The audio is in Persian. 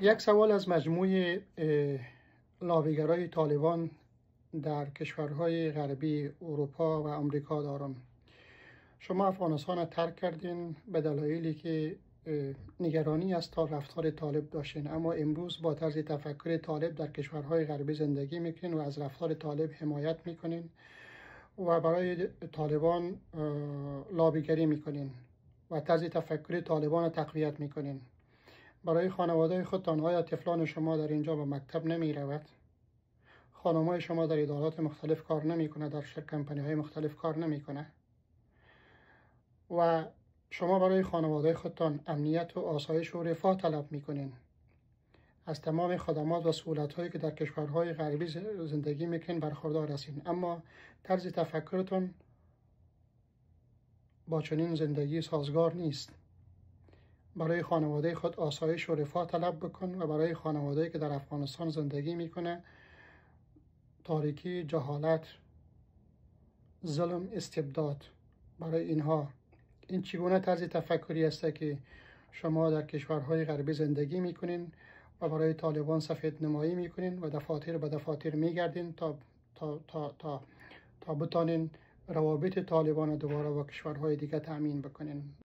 یک سوال از مجموع لابیگرای طالبان در کشورهای غربی اروپا و آمریکا دارم. شما افغانستان را ترک کردین به دلایلی که نگرانی از رفتار طالب داشتین، اما امروز با طرز تفکر طالب در کشورهای غربی زندگی میکنین و از رفتار طالب حمایت میکنین و برای طالبان لابیگری میکنین و طرز تفکر طالبان را تقویت میکنین. برای خانواده خودتان آیا طفلان شما در اینجا به مکتب نمی رود؟ خانمای شما در ادارات مختلف کار نمی کنه، در کمپانی های مختلف کار نمی کنه و شما برای خانواده خودتان امنیت و آسایش و رفاه طلب می کنین. از تمام خدمات و سهولت هایی که در کشورهای غربی زندگی میکنین برخوردار هستین، اما طرز تفکرتون با چنین زندگی سازگار نیست. برای خانواده خود آسایش و رفاه طلب بکن و برای خانواده‌ای که در افغانستان زندگی میکنه تاریکی، جهالت، ظلم، استبداد، برای اینها این چگونه طرز تفکری است که شما در کشورهای غربی زندگی میکنین و برای طالبان سفید نمایی میکنین و دفاتر به دفاتر میگردین تا بتانین روابط طالبان دوباره با کشورهای دیگه تأمین بکنین.